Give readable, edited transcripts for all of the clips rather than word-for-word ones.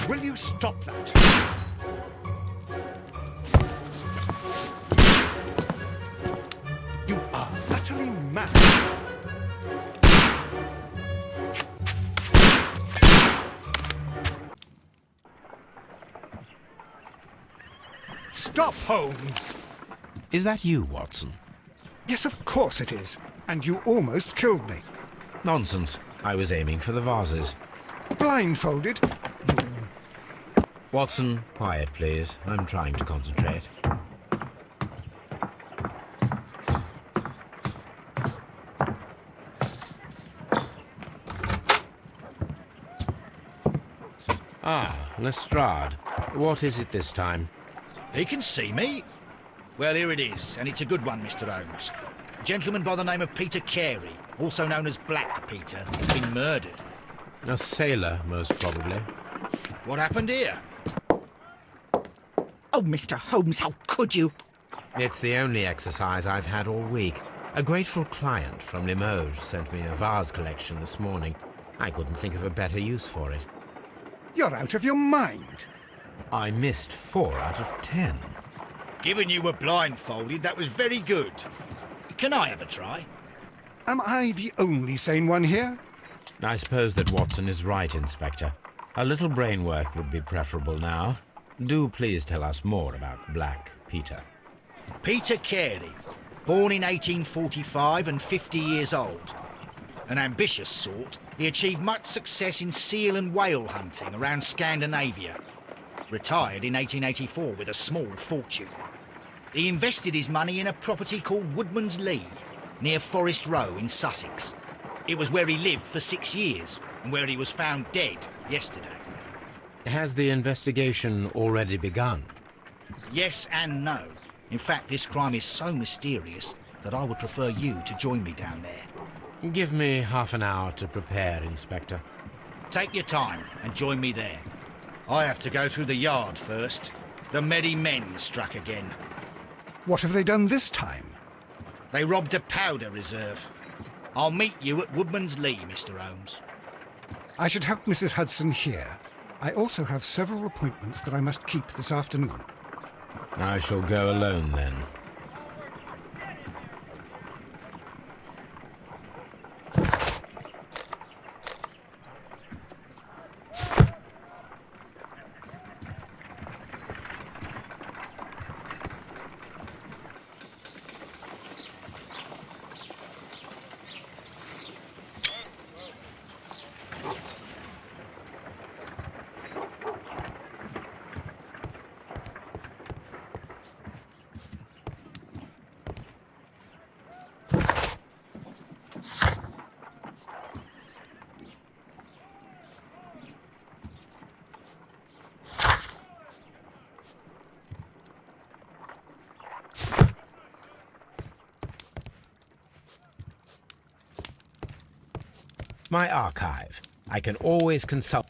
Will you stop that? You are utterly mad. Stop, Holmes! Is that you, Watson? Yes, of course it is. And you almost killed me. Nonsense. I was aiming for the vases. Blindfolded? Watson, quiet, please. I'm trying to concentrate. Ah, Lestrade. What is it this time? He can see me. Well, here it is, and it's a good one, Mr. Holmes. A gentleman by the name of Peter Carey, also known as Black Peter, has been murdered. A sailor, most probably. What happened here? Oh, Mr. Holmes, how could you? It's the only exercise I've had all week. A grateful client from Limoges sent me a vase collection this morning. I couldn't think of a better use for it. You're out of your mind. I missed 4 out of 10. Given you were blindfolded, that was very good. Can I have a try? Am I the only sane one here? I suppose that Watson is right, Inspector. A little brain work would be preferable now. Do please tell us more about Black Peter. Peter Carey, born in 1845 and 50 years old. An ambitious sort, he achieved much success in seal and whale hunting around Scandinavia. Retired in 1884 with a small fortune. He invested his money in a property called Woodman's Lee, near Forest Row in Sussex. It was where he lived for 6 years, and where he was found dead yesterday. Has the investigation already begun? Yes and no. In fact, this crime is so mysterious that I would prefer you to join me down there. Give me half an hour to prepare, Inspector. Take your time and join me there. I have to go through the yard first. The Merry Men struck again. What have they done this time? They robbed a powder reserve. I'll meet you at Woodman's Lee, Mr. Holmes. I should help Mrs. Hudson here. I also have several appointments that I must keep this afternoon. I shall go alone, then. My archive. I can always consult.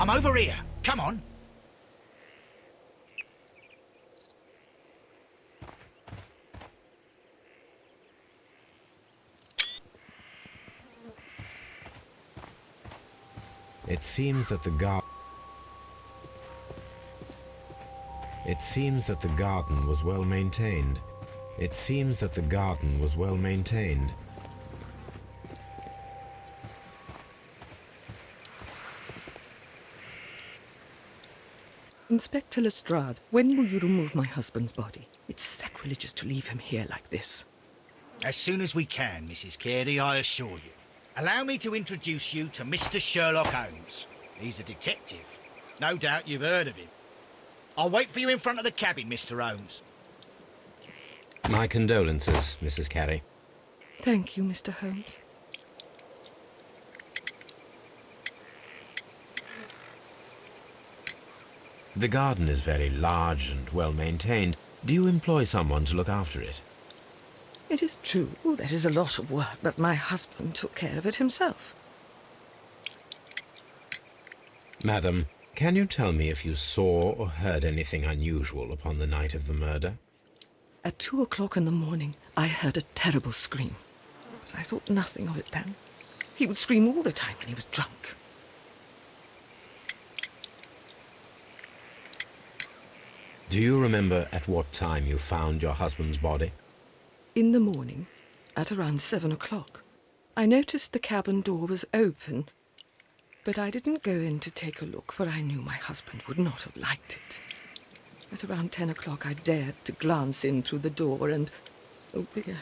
I'm over here. Come on. It seems that the garden was well maintained. It seems that the garden was well maintained. Inspector Lestrade, when will you remove my husband's body? It's sacrilegious to leave him here like this. As soon as we can, Mrs. Carey, I assure you. Allow me to introduce you to Mr. Sherlock Holmes. He's a detective. No doubt you've heard of him. I'll wait for you in front of the cabin, Mr. Holmes. My condolences, Mrs. Carey. Thank you, Mr. Holmes. The garden is very large and well maintained. Do you employ someone to look after it? It is true, there is a lot of work, but my husband took care of it himself. Madam, can you tell me if you saw or heard anything unusual upon the night of the murder? At 2 o'clock in the morning, I heard a terrible scream. But I thought nothing of it then. He would scream all the time when he was drunk. Do you remember at what time you found your husband's body? In the morning, at around 7 o'clock, I noticed the cabin door was open, but I didn't go in to take a look, for I knew my husband would not have liked it. At around 10 o'clock, I dared to glance in through the door and... oh dear.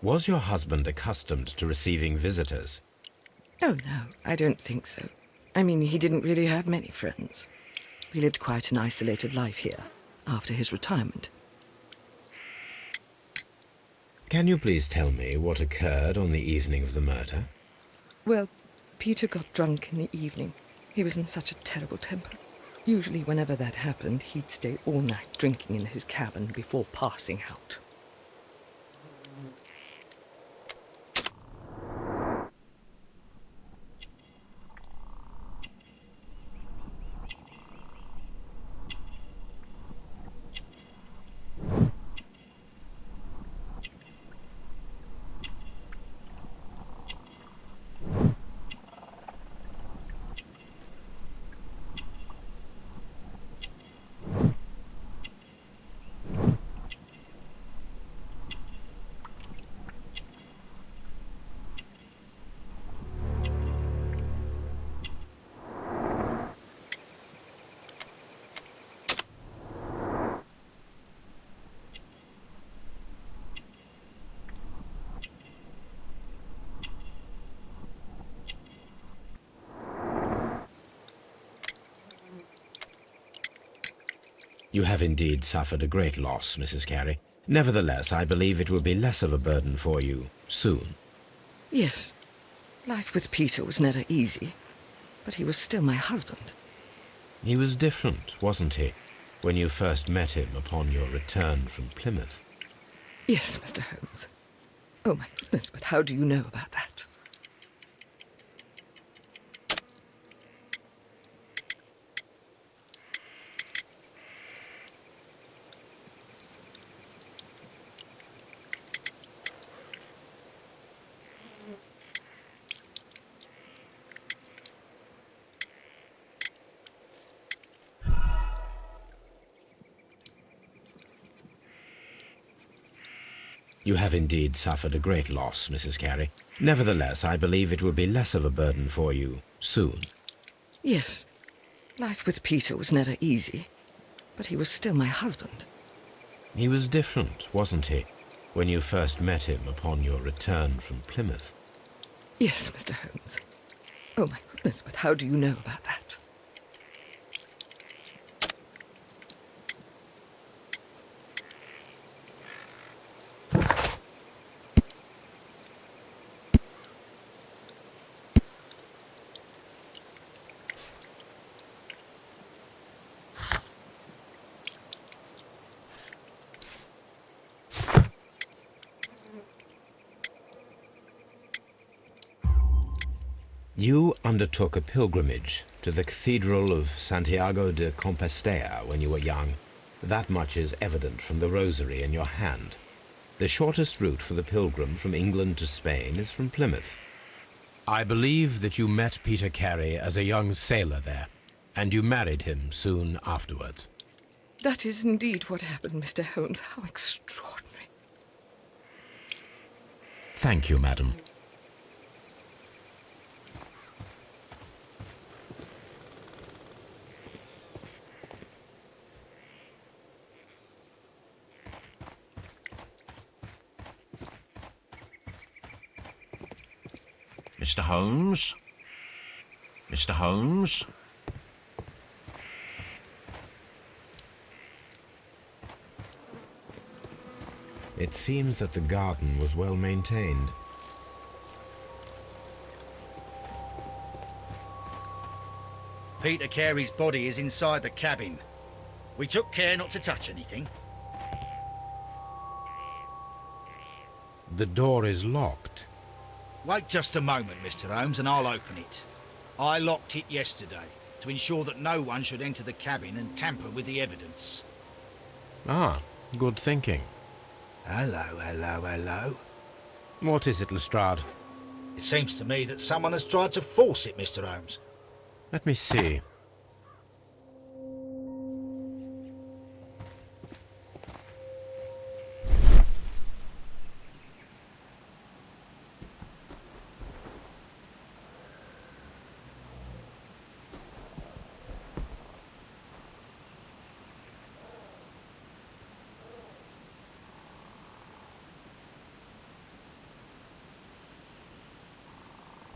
Was your husband accustomed to receiving visitors? Oh, no, I don't think so. I mean, he didn't really have many friends. He lived quite an isolated life here, after his retirement. Can you please tell me what occurred on the evening of the murder? Well, Peter got drunk in the evening. He was in such a terrible temper. Usually, whenever that happened, he'd stay all night drinking in his cabin before passing out. You have indeed suffered a great loss, Mrs. Carey. Nevertheless, I believe it will be less of a burden for you soon. Yes, life with Peter was never easy, but he was still my husband. He was different, wasn't he, when you first met him upon your return from Plymouth? Yes, Mr. Holmes. Oh, my goodness, but how do you know about that? You have indeed suffered a great loss, Mrs. Carey. Nevertheless, I believe it will be less of a burden for you soon. Yes, life with Peter was never easy, but he was still my husband. He was different, wasn't he, when you first met him upon your return from Plymouth? Yes, Mr. Holmes. Oh, my goodness, but how do you know about that? You undertook a pilgrimage to the Cathedral of Santiago de Compostela when you were young. That much is evident from the rosary in your hand. The shortest route for the pilgrim from England to Spain is from Plymouth. I believe that you met Peter Carey as a young sailor there, and you married him soon afterwards. That is indeed what happened, Mr. Holmes. How extraordinary. Thank you, madam. Mr. Holmes? Mr. Holmes? It seems that the garden was well maintained. Peter Carey's body is inside the cabin. We took care not to touch anything. The door is locked. Wait just a moment, Mr. Holmes, and I'll open it. I locked it yesterday to ensure that no one should enter the cabin and tamper with the evidence. Ah, good thinking. Hello, hello, hello. What is it, Lestrade? It seems to me that someone has tried to force it, Mr. Holmes. Let me see.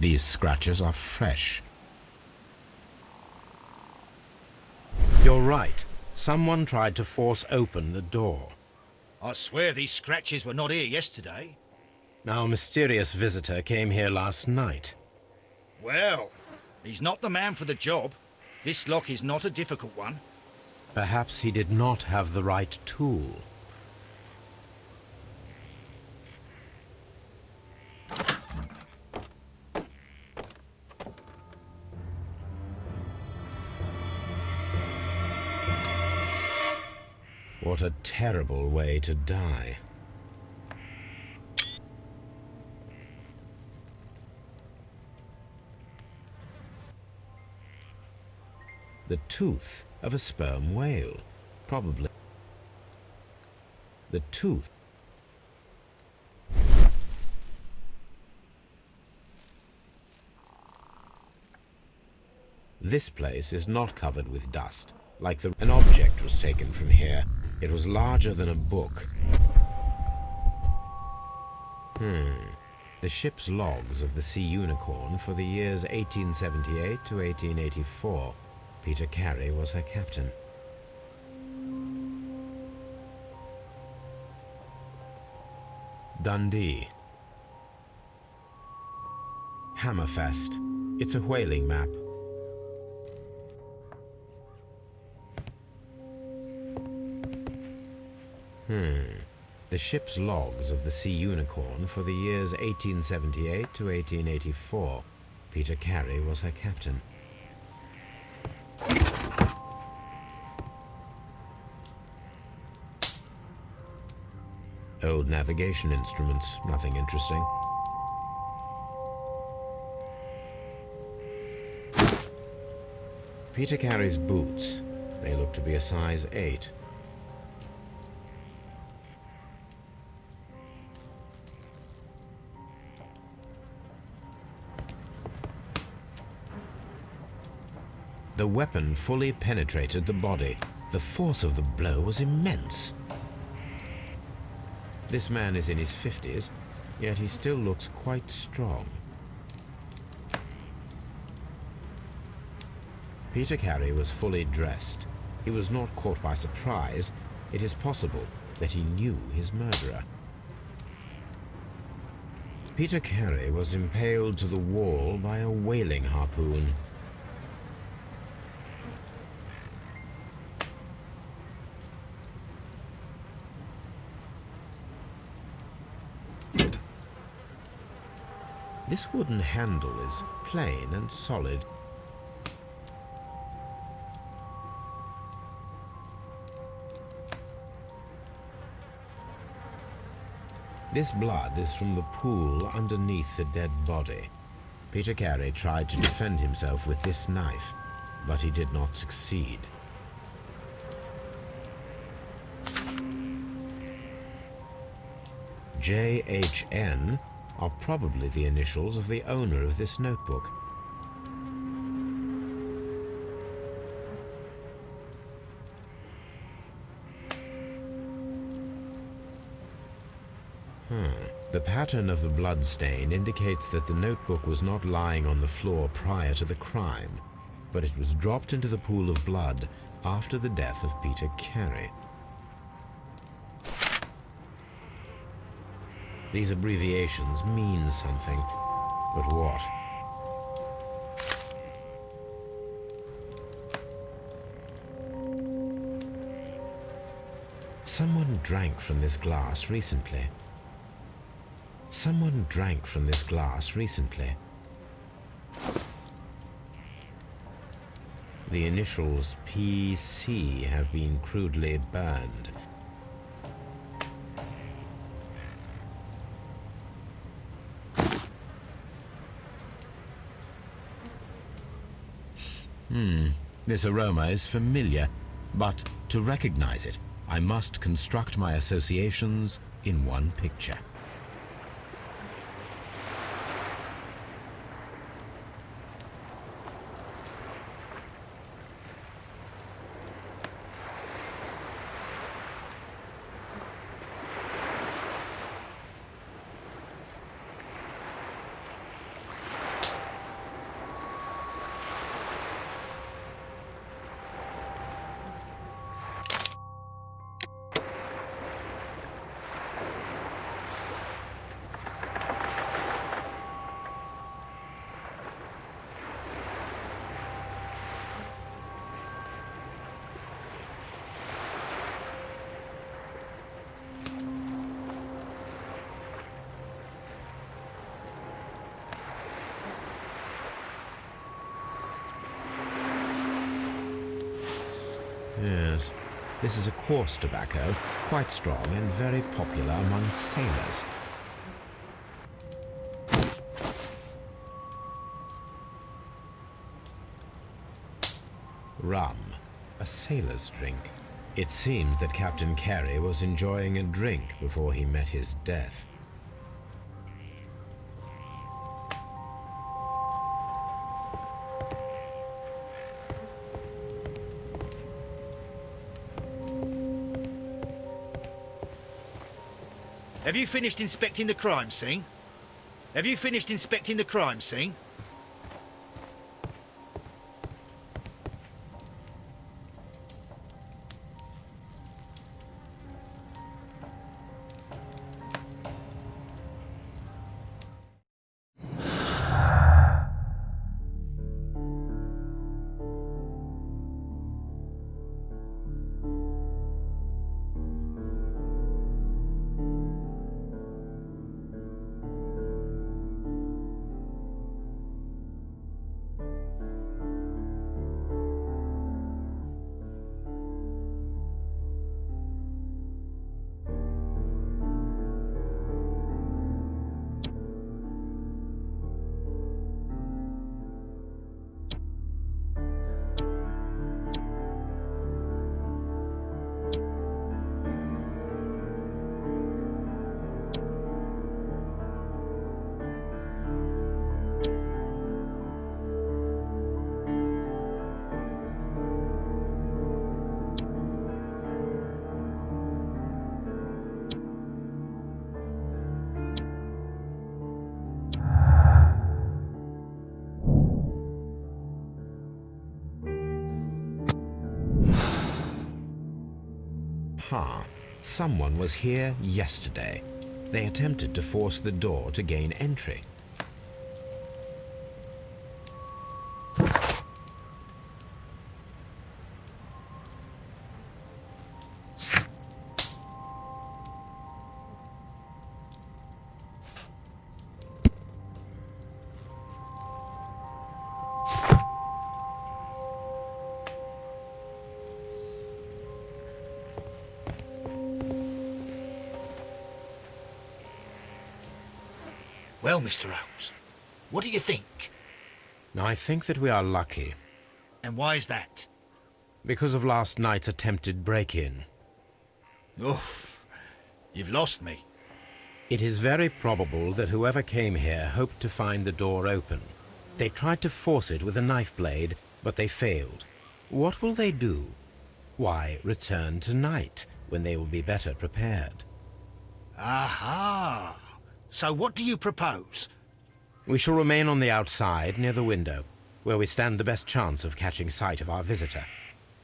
These scratches are fresh. You're right. Someone tried to force open the door. I swear these scratches were not here yesterday. Our mysterious visitor came here last night. Well, he's not the man for the job. This lock is not a difficult one. Perhaps he did not have the right tool. What a terrible way to die. The tooth of a sperm whale, probably. The tooth. This place is not covered with dust. Like an object was taken from here. It was larger than a book. The ship's logs of the Sea Unicorn for the years 1878 to 1884. Peter Carey was her captain. Dundee. Hammerfest. It's a whaling map. The ship's logs of the Sea Unicorn for the years 1878 to 1884. Peter Carey was her captain. Old navigation instruments, nothing interesting. Peter Carey's boots. They look to be a size 8. The weapon fully penetrated the body. The force of the blow was immense. This man is in his 50s, yet he still looks quite strong. Peter Carey was fully dressed. He was not caught by surprise. It is possible that he knew his murderer. Peter Carey was impaled to the wall by a whaling harpoon. This wooden handle is plain and solid. This blood is from the pool underneath the dead body. Peter Carey tried to defend himself with this knife, but he did not succeed. JHN are probably the initials of the owner of this notebook. The pattern of the blood stain indicates that the notebook was not lying on the floor prior to the crime, but it was dropped into the pool of blood after the death of Peter Carey. These abbreviations mean something, but what? Someone drank from this glass recently. Someone drank from this glass recently. The initials PC have been crudely burned. This aroma is familiar, but to recognize it, I must construct my associations in one picture. Yes, this is a coarse tobacco, quite strong and very popular among sailors. Rum, a sailor's drink. It seemed that Captain Carey was enjoying a drink before he met his death. Have you finished inspecting the crime scene? Have you finished inspecting the crime scene? Someone was here yesterday. They attempted to force the door to gain entry. Well, Mr. Holmes, what do you think? I think that we are lucky And why is that? because of last night's attempted break-in. Oof, you've lost me. It is very probable that whoever came here hoped to find the door open. They tried to force it with a knife blade, but they failed. What will they do? Why, return tonight, when they will be better prepared. Aha! So what do you propose? We shall remain on the outside, near the window, where we stand the best chance of catching sight of our visitor.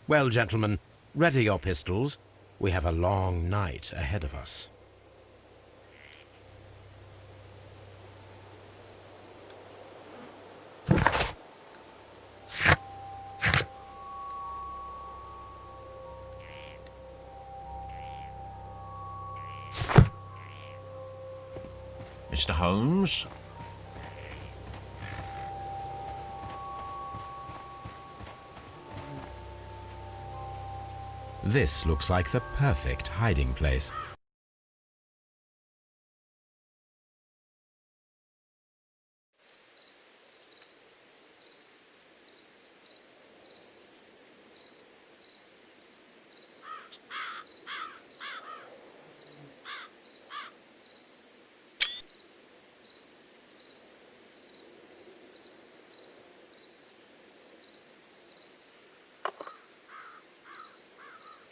Well, gentlemen, ready your pistols. We have a long night ahead of us. Mr. Holmes? This looks like the perfect hiding place.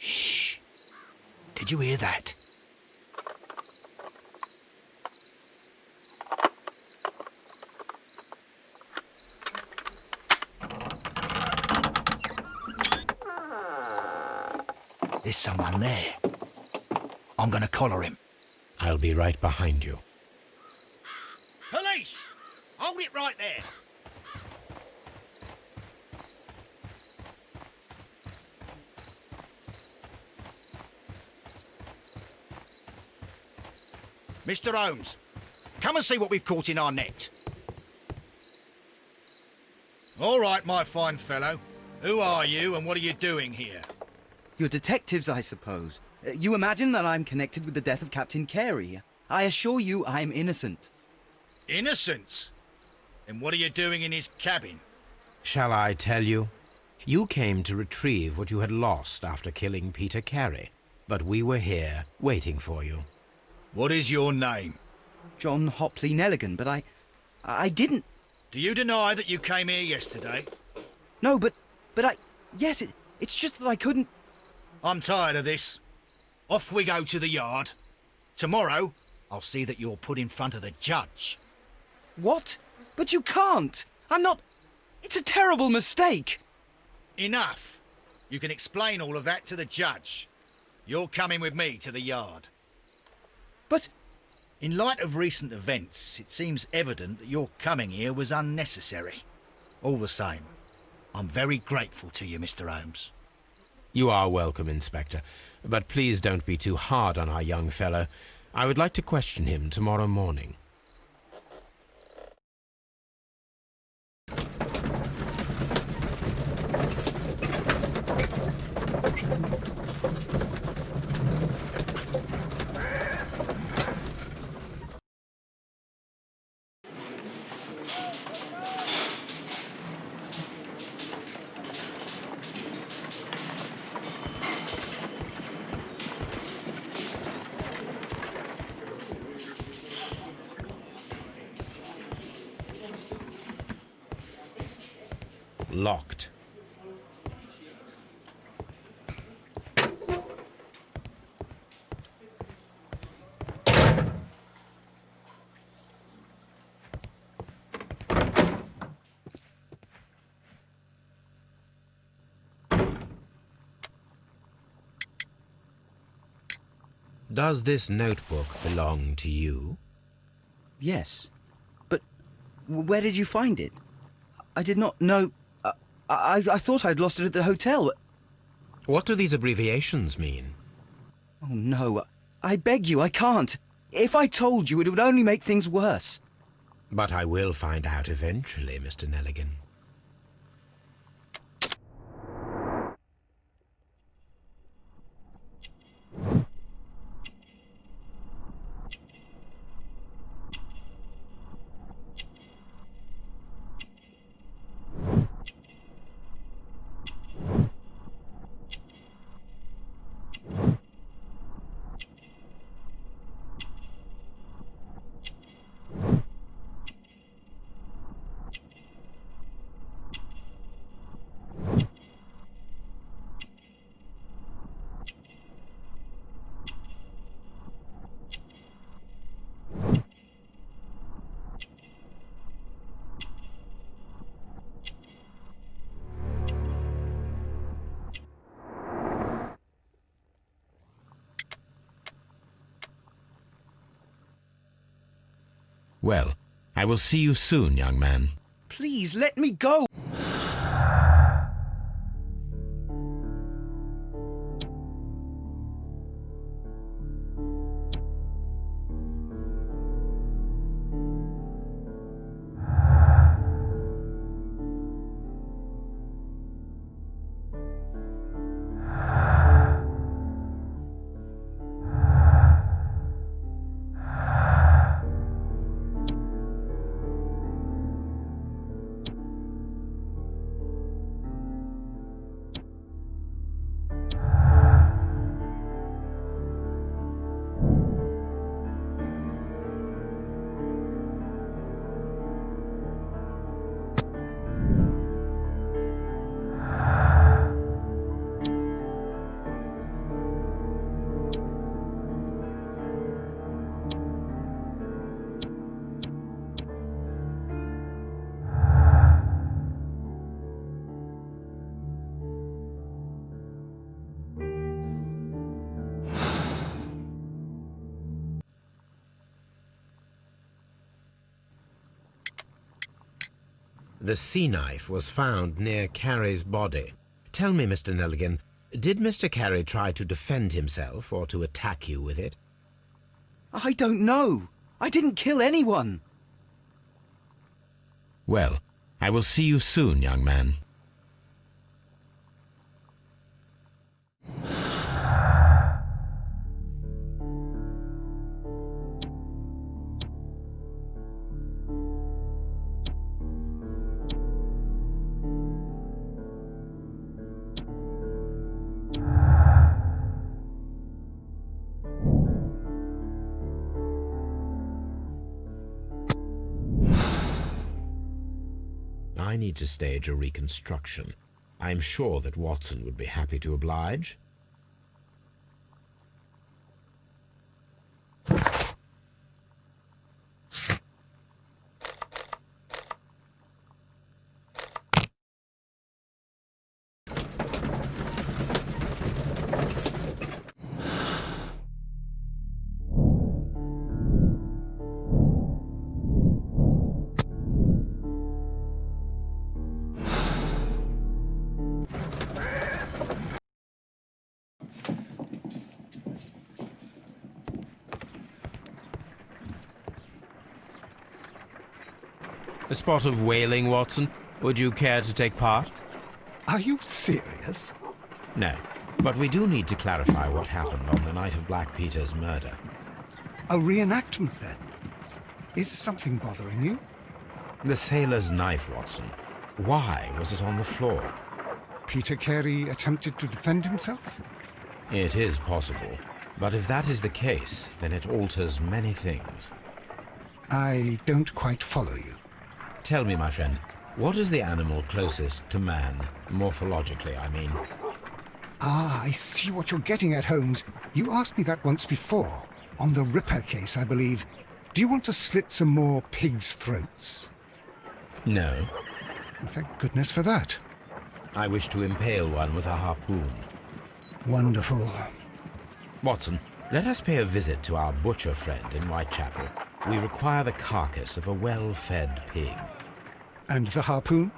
Shh! Did you hear that? There's someone there. I'm gonna collar him. I'll be right behind you. Police! Hold it right there! Mr. Holmes, come and see what we've caught in our net. All right, my fine fellow. Who are you and what are you doing here? You're detectives, I suppose. You imagine that I'm connected with the death of Captain Carey. I assure you I'm innocent. Innocent? And what are you doing in his cabin? Shall I tell you? You came to retrieve what you had lost after killing Peter Carey, but we were here waiting for you. What is your name? John Hopley Nelligan, but I didn't... Do you deny that you came here yesterday? No, but yes, it's just that I couldn't... I'm tired of this. Off we go to the yard. Tomorrow, I'll see that you're put in front of the judge. What? But you can't! I'm not... It's a terrible mistake! Enough. You can explain all of that to the judge. You're coming with me to the yard. But... In light of recent events, it seems evident that your coming here was unnecessary. All the same, I'm very grateful to you, Mr. Holmes. You are welcome, Inspector, but please don't be too hard on our young fellow. I would like to question him tomorrow morning. Locked. Does this notebook belong to you? Yes. But where did you find it? I did not know... I thought I'd lost it at the hotel. What do these abbreviations mean? Oh, no. I beg you, I can't. If I told you, it would only make things worse. But I will find out eventually, Mr. Nelligan. Well, I will see you soon, young man. Please, let me go! The sea knife was found near Carey's body. Tell me, Mr. Nelligan, did Mr. Carey try to defend himself or to attack you with it? I don't know. I didn't kill anyone. Well, I will see you soon, young man. I need to stage a reconstruction. I'm sure that Watson would be happy to oblige. A spot of whaling, Watson. Would you care to take part? Are you serious? No, but we do need to clarify what happened on the night of Black Peter's murder. A reenactment, then? Is something bothering you? The sailor's knife, Watson. Why was it on the floor? Peter Carey attempted to defend himself? It is possible, but if that is the case, then it alters many things. I don't quite follow you. Tell me, my friend, what is the animal closest to man, morphologically, I mean? Ah, I see what you're getting at, Holmes. You asked me that once before. On the Ripper case, I believe. Do you want to slit some more pigs' throats? No. Thank goodness for that. I wish to impale one with a harpoon. Wonderful. Watson, let us pay a visit to our butcher friend in Whitechapel. We require the carcass of a well-fed pig. And the harpoon?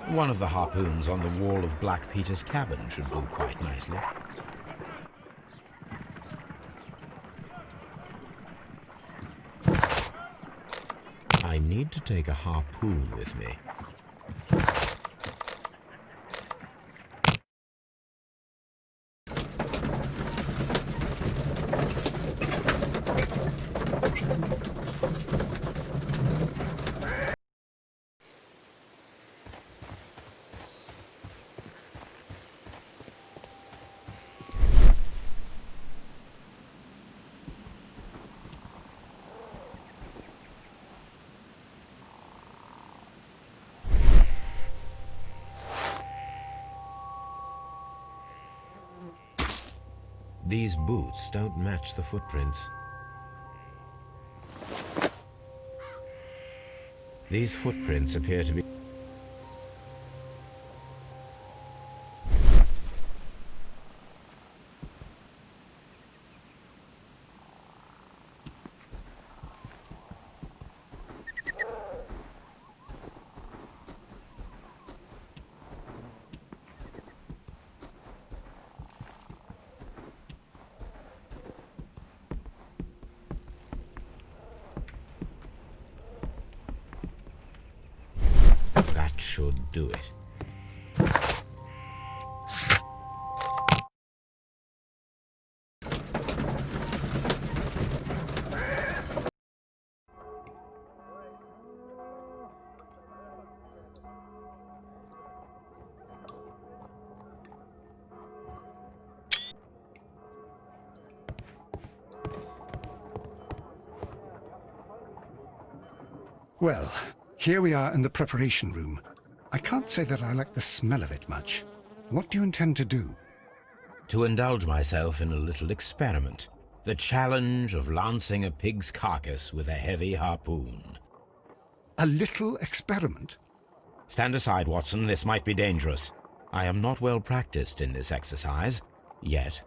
One of the harpoons on the wall of Black Peter's cabin should do quite nicely. I need to take a harpoon with me. These boots don't match the footprints. These footprints appear to be... That should do it. Well, here we are in the preparation room. I can't say that I like the smell of it much. What do you intend to do? To indulge myself in a little experiment. The challenge of lancing a pig's carcass with a heavy harpoon. A little experiment? Stand aside, Watson. This might be dangerous. I am not well practiced in this exercise, yet.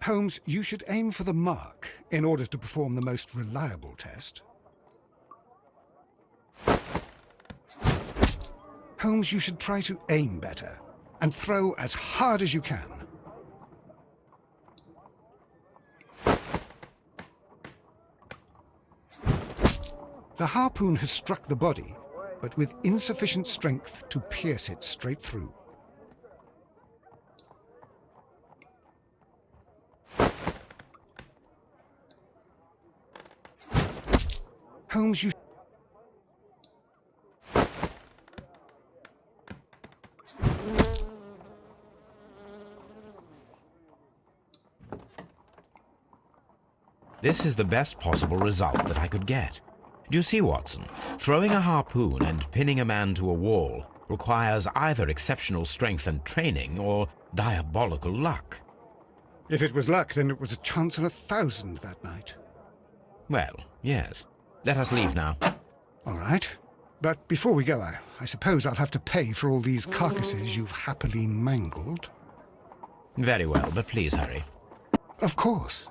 Holmes, you should aim for the mark in order to perform the most reliable test. Holmes, you should try to aim better and throw as hard as you can. The harpoon has struck the body, but with insufficient strength to pierce it straight through. Holmes, you... This is the best possible result that I could get. Do you see, Watson? Throwing a harpoon and pinning a man to a wall requires either exceptional strength and training or diabolical luck. If it was luck, then it was a chance in 1,000 that night. Well, yes. Let us leave now. All right. But before we go, I suppose I'll have to pay for all these carcasses you've happily mangled. Very well, but please hurry. Of course.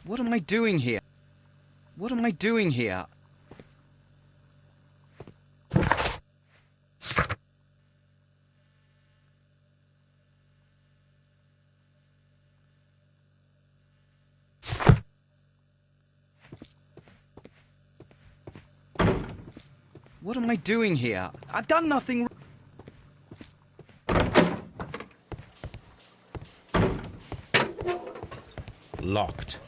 What am I doing here? What am I doing here? What am I doing here? I've done nothing. Locked.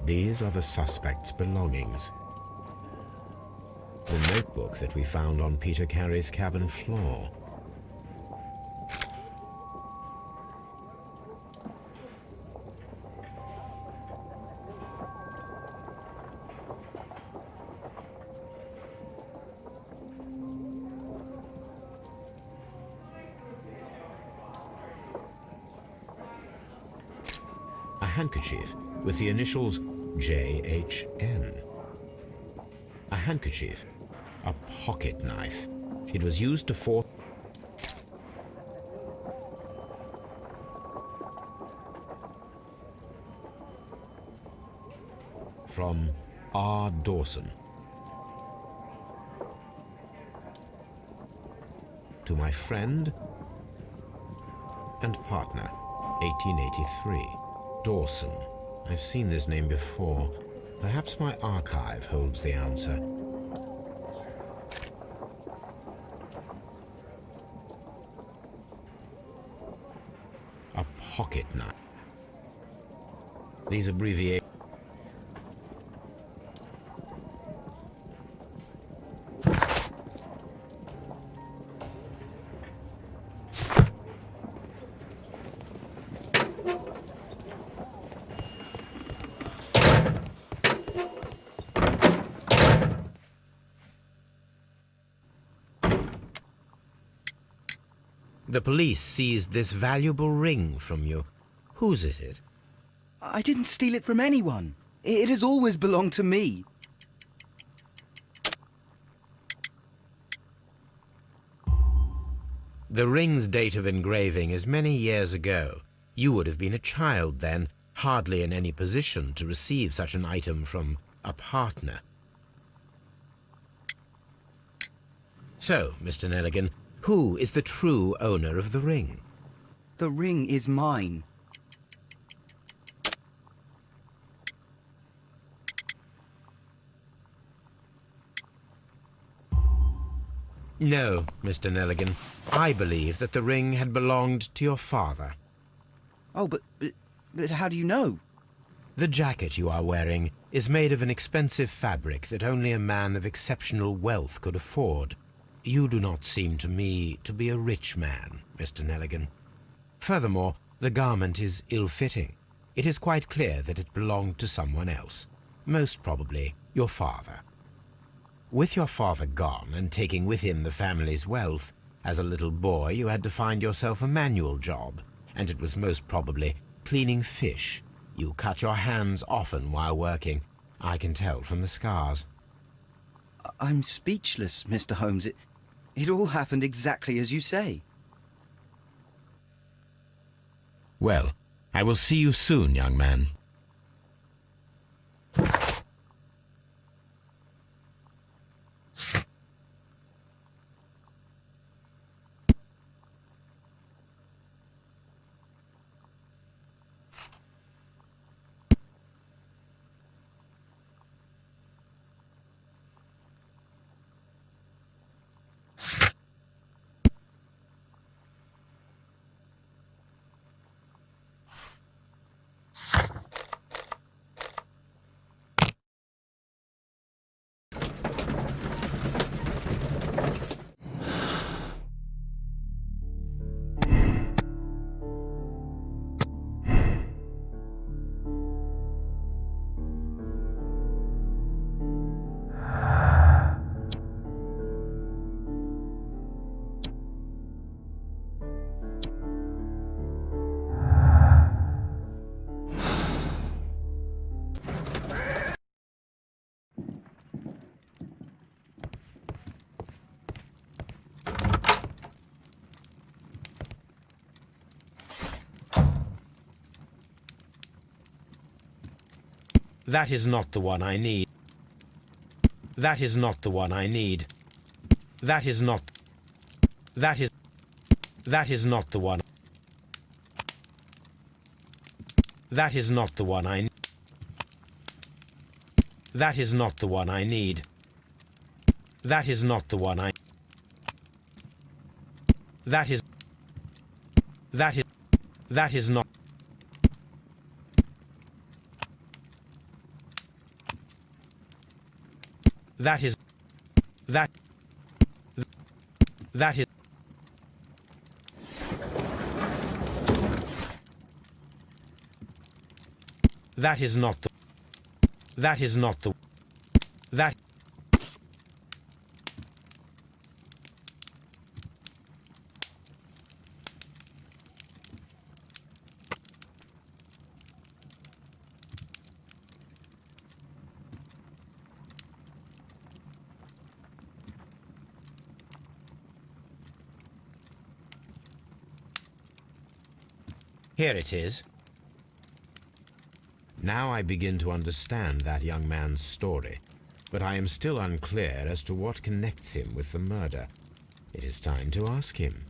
These are the suspect's belongings. The notebook that we found on Peter Carey's cabin floor. A handkerchief with the initials JHN. A handkerchief. A pocket knife. It was used to force... from R. Dawson. To my friend and partner, 1883. Dawson. I've seen this name before. Perhaps my archive holds the answer. A pocket knife. These abbreviations. The police seized this valuable ring from you. Whose is it? I didn't steal it from anyone. It has always belonged to me. The ring's date of engraving is many years ago. You would have been a child then, hardly in any position to receive such an item from a partner. So, Mr. Nelligan, who is the true owner of the ring? The ring is mine. No, Mr. Nelligan. I believe that the ring had belonged to your father. Oh, but how do you know? The jacket you are wearing is made of an expensive fabric that only a man of exceptional wealth could afford. You do not seem to me to be a rich man, Mr. Nelligan. Furthermore, the garment is ill-fitting. It is quite clear that it belonged to someone else, most probably your father. With your father gone and taking with him the family's wealth, as a little boy you had to find yourself a manual job, and it was most probably cleaning fish. You cut your hands often while working. I can tell from the scars. I'm speechless, Mr. Holmes. It all happened exactly as you say. Well, I will see you soon, young man. That is not the one I need. That is not the one I need. That is not... That is not the one. That is not the one I need. That is not the one I need. That is not the one I... That is not... That is... That is... That is not the... That is not the... That... Here it is. Now I begin to understand that young man's story, but I am still unclear as to what connects him with the murder. It is time to ask him.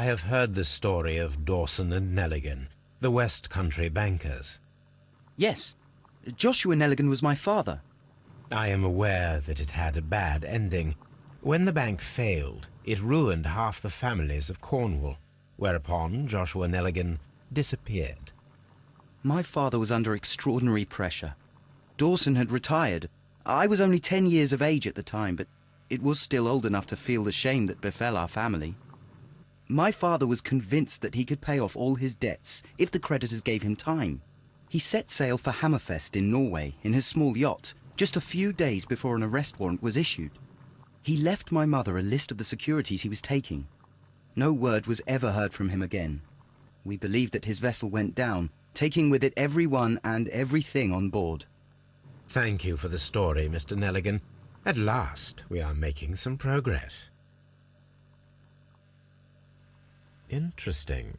I have heard the story of Dawson and Nelligan, the West Country bankers. Yes, Joshua Nelligan was my father. I am aware that it had a bad ending. When the bank failed, it ruined half the families of Cornwall, whereupon Joshua Nelligan disappeared. My father was under extraordinary pressure. Dawson had retired. I was only 10 years of age at the time, but it was still old enough to feel the shame that befell our family. My father was convinced that he could pay off all his debts if the creditors gave him time. He set sail for Hammerfest in Norway in his small yacht just a few days before an arrest warrant was issued. He left my mother a list of the securities he was taking. No word was ever heard from him again. We believe that his vessel went down, taking with it everyone and everything on board. Thank you for the story, Mr. Nelligan. At last, we are making some progress. Interesting.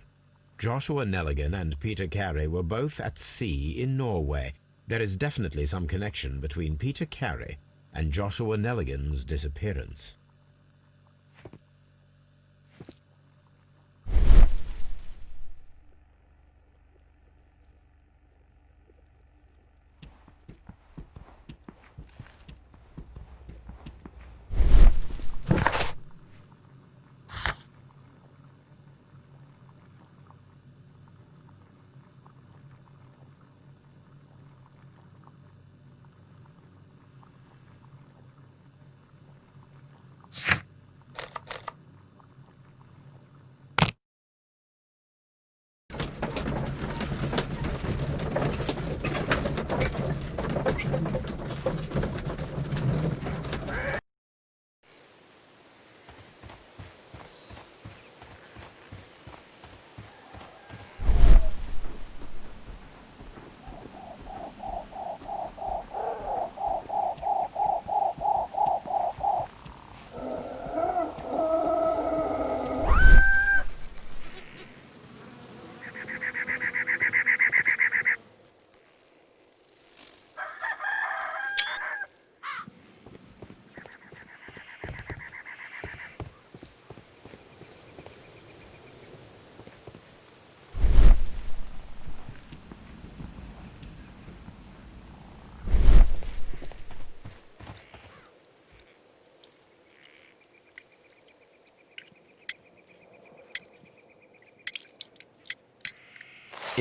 Joshua Nelligan and Peter Carey were both at sea in Norway. There is definitely some connection between Peter Carey and Joshua Nelligan's disappearance.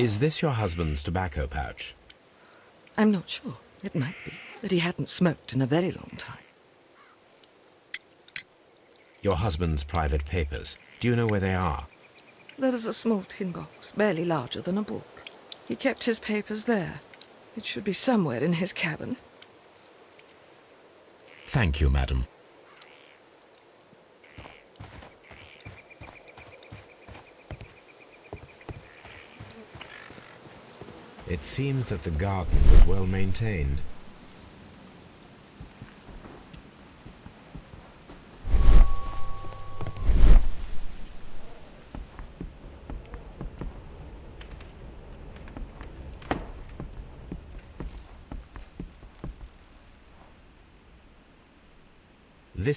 Is this your husband's tobacco pouch? I'm not sure. It might be that he hadn't smoked in a very long time. Your husband's private papers. Do you know where they are? There was a small tin box, barely larger than a book. He kept his papers there. It should be somewhere in his cabin. Thank you, madam. It seems that the garden was well maintained.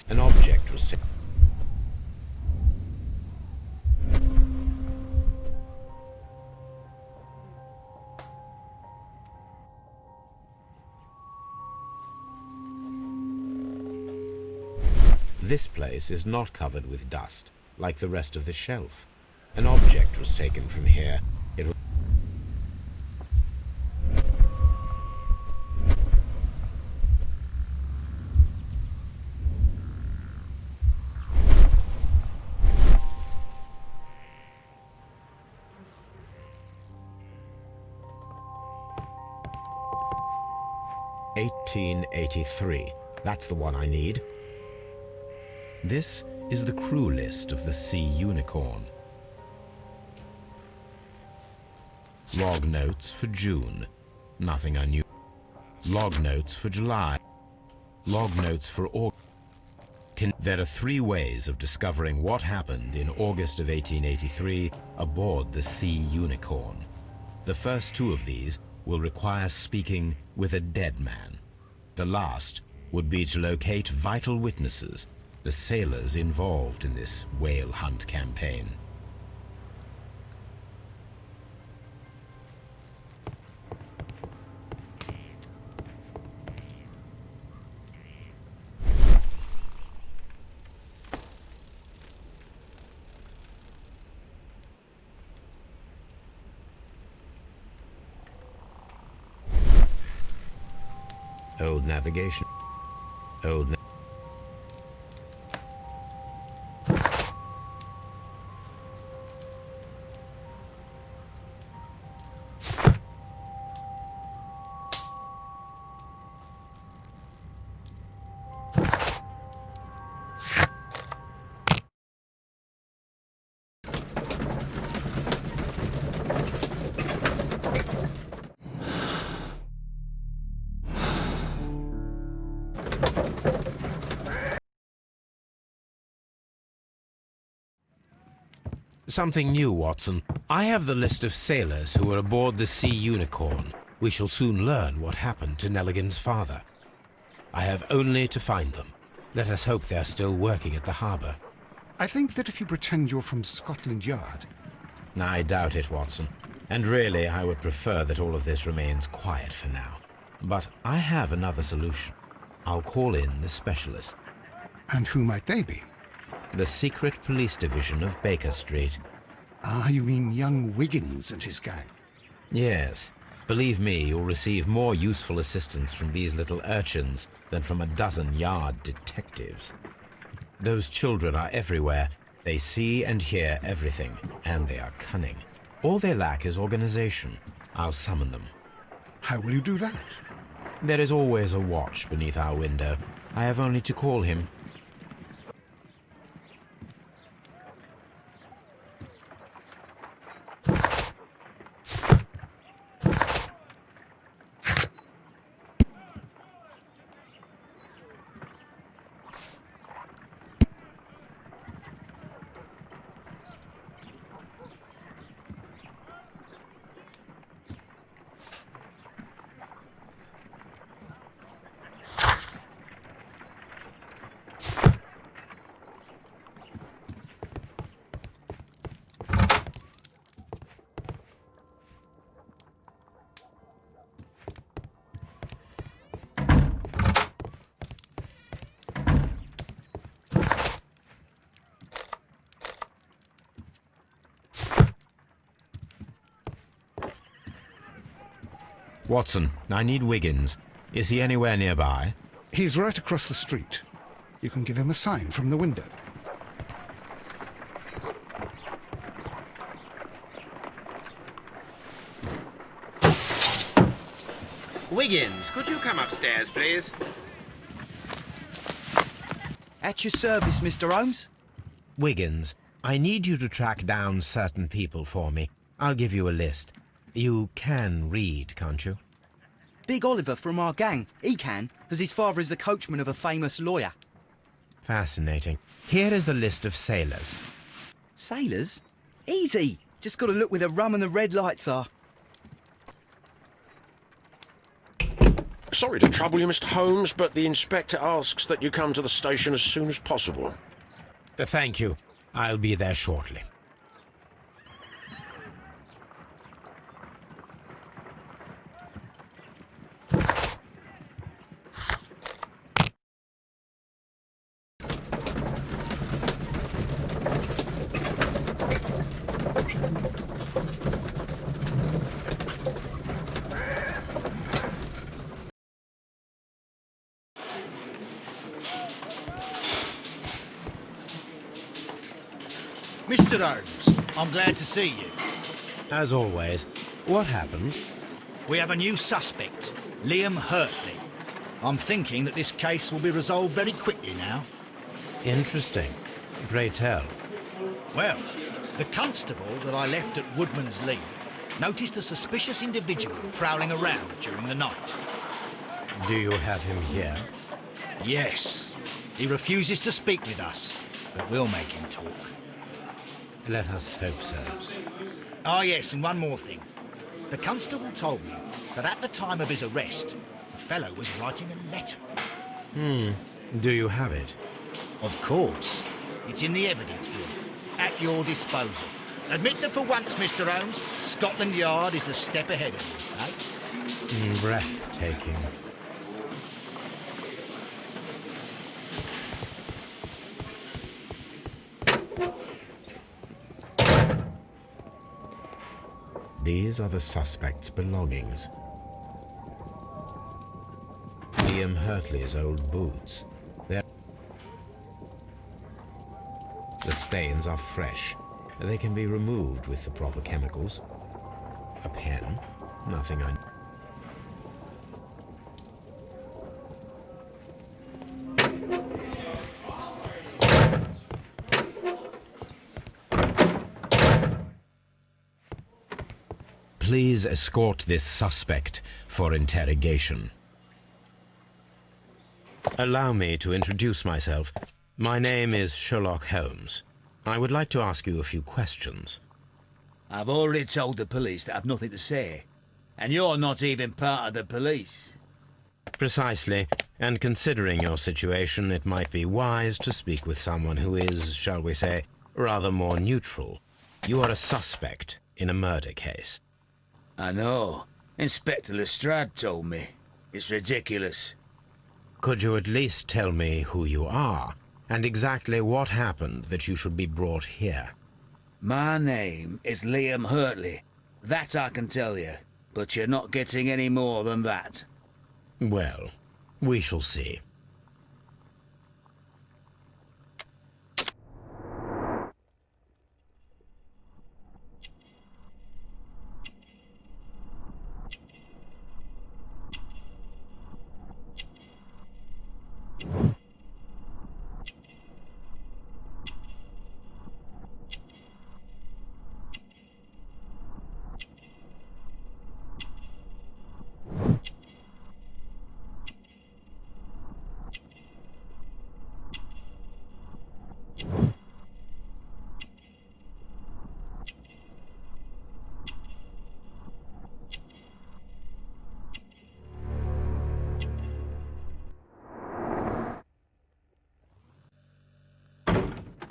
An object was taken. This place is not covered with dust, like the rest of the shelf. An object was taken from here. It was 1883. That's the one I need. This is the crew list of the Sea Unicorn. Log notes for June. Nothing unusual. Log notes for July. Log notes for August. There are 3 ways of discovering what happened in August of 1883 aboard the Sea Unicorn. The first 2 of these will require speaking with a dead man. The last would be to locate vital witnesses, the sailors involved in this whale hunt campaign. Old navigation. Something new, Watson. I have the list of sailors who were aboard the Sea Unicorn. We shall soon learn what happened to Nelligan's father. I have only to find them. Let us hope they're still working at the harbour. I think that if you pretend you're from Scotland Yard... I doubt it, Watson. And really, I would prefer that all of this remains quiet for now. But I have another solution. I'll call in the specialist. And who might they be? The secret police division of Baker Street. Ah, you mean young Wiggins and his gang? Yes. Believe me, you'll receive more useful assistance from these little urchins than from a dozen yard detectives. Those children are everywhere. They see and hear everything, and they are cunning. All they lack is organization. I'll summon them. How will you do that? There is always a watch beneath our window. I have only to call him. Watson, I need Wiggins. Is he anywhere nearby? He's right across the street. You can give him a sign from the window. Wiggins, could you come upstairs, please? At your service, Mr. Holmes. Wiggins, I need you to track down certain people for me. I'll give you a list. You can read, can't you? Big Oliver from our gang. He can, because his father is the coachman of a famous lawyer. Fascinating. Here is the list of sailors. Sailors? Easy. Just got to look where the rum and the red lights are. Sorry to trouble you, Mr. Holmes, but the inspector asks that you come to the station as soon as possible. Thank you. I'll be there shortly. Mr. Holmes, I'm glad to see you. As always, what happened? We have a new suspect, Liam Hurtley. I'm thinking that this case will be resolved very quickly now. Interesting. Pray tell. Well, the constable that I left at Woodman's Lee noticed a suspicious individual prowling around during the night. Do you have him here? Yes. He refuses to speak with us, but we'll make him talk. Let us hope so. Ah, yes, and one more thing. The constable told me that at the time of his arrest, the fellow was writing a letter. Do you have it? Of course. It's in the evidence room, at your disposal. Admit that for once, Mr. Holmes, Scotland Yard is a step ahead of you, eh? Breathtaking. These are the suspect's belongings. Liam Hurtley's old boots. The stains are fresh. They can be removed with the proper chemicals. A pen? Nothing I... Please escort this suspect for interrogation. Allow me to introduce myself. My name is Sherlock Holmes. I would like to ask you a few questions. I've already told the police that I've nothing to say. And you're not even part of the police. Precisely, and considering your situation, it might be wise to speak with someone who is, shall we say, rather more neutral. You are a suspect in a murder case. I know. Inspector Lestrade told me. It's ridiculous. Could you at least tell me who you are, and exactly what happened that you should be brought here? My name is Liam Hurtley. That I can tell you. But you're not getting any more than that. Well, we shall see.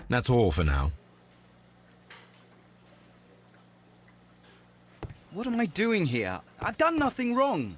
That's all for now. What am I doing here? I've done nothing wrong.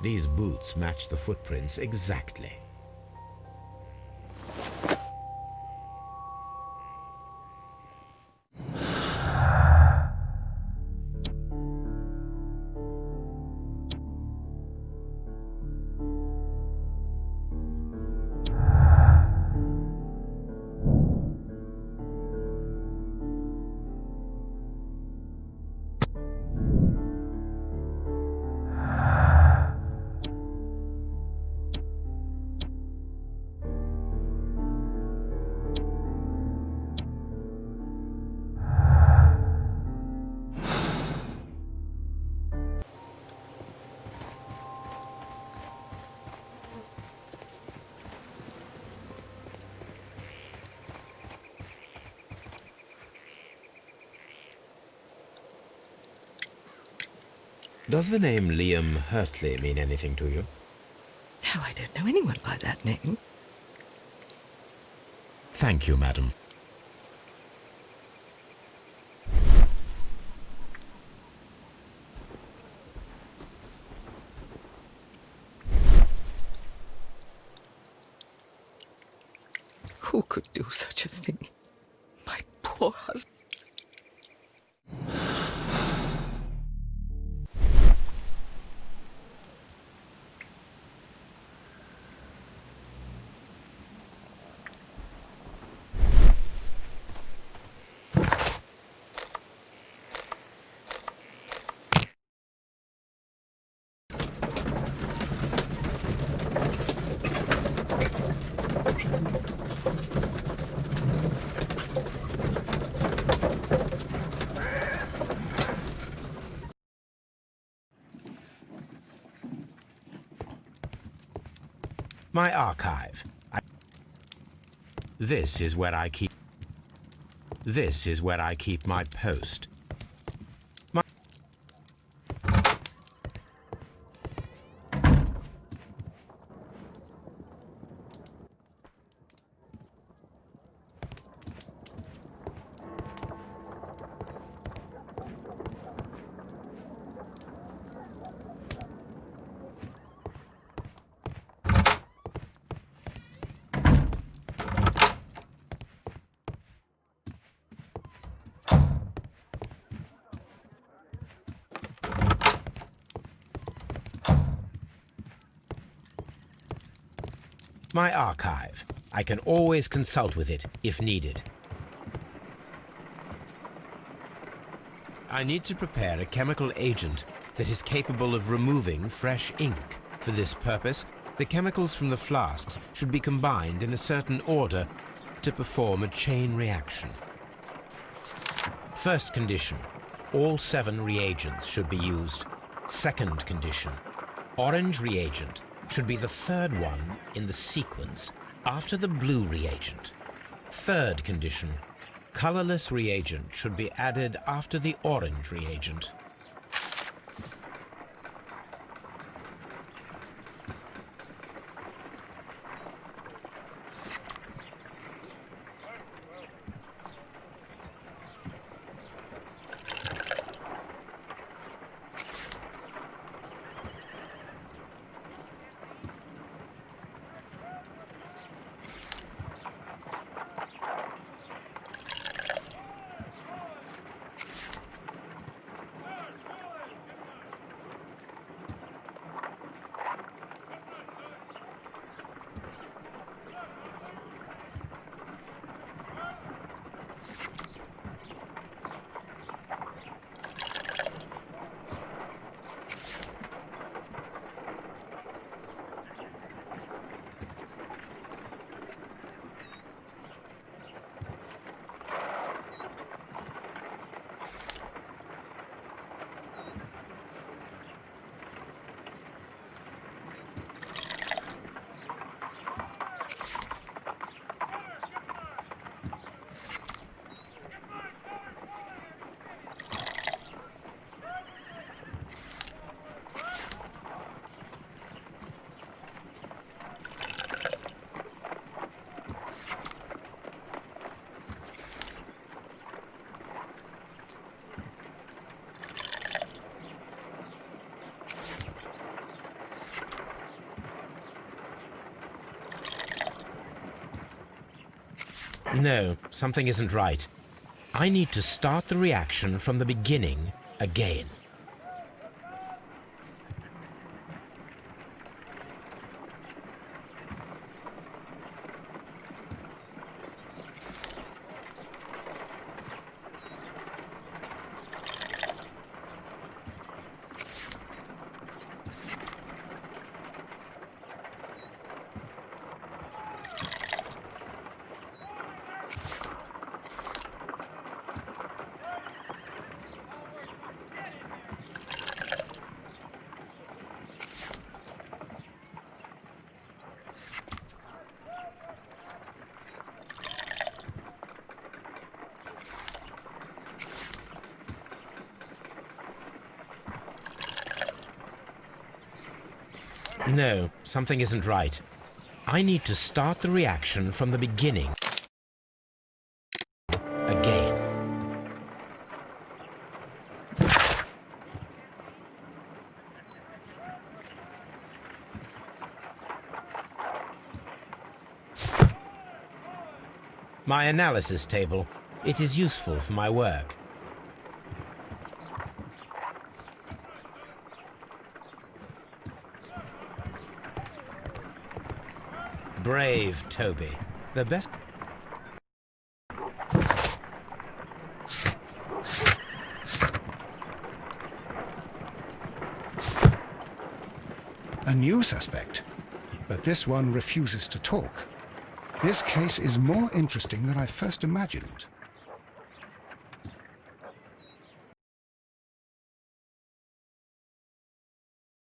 These boots match the footprints exactly. Does the name Liam Hurtley mean anything to you? No, I don't know anyone by that name. Thank you, madam. Who could do such a thing? My poor husband. My archive. This is where I keep my post. My archive. I can always consult with it if needed. I need to prepare a chemical agent that is capable of removing fresh ink. For this purpose, the chemicals from the flasks should be combined in a certain order to perform a chain reaction. First condition, all 7 reagents should be used. Second condition, orange reagent should be the third one in the sequence after the blue reagent. Third condition, colorless reagent should be added after the orange reagent. No, something isn't right. I need to start the reaction from the beginning again. No, something isn't right. I need to start the reaction from the beginning. Again. My analysis table. It is useful for my work. Brave Toby. The best... A new suspect, but this one refuses to talk. This case is more interesting than I first imagined.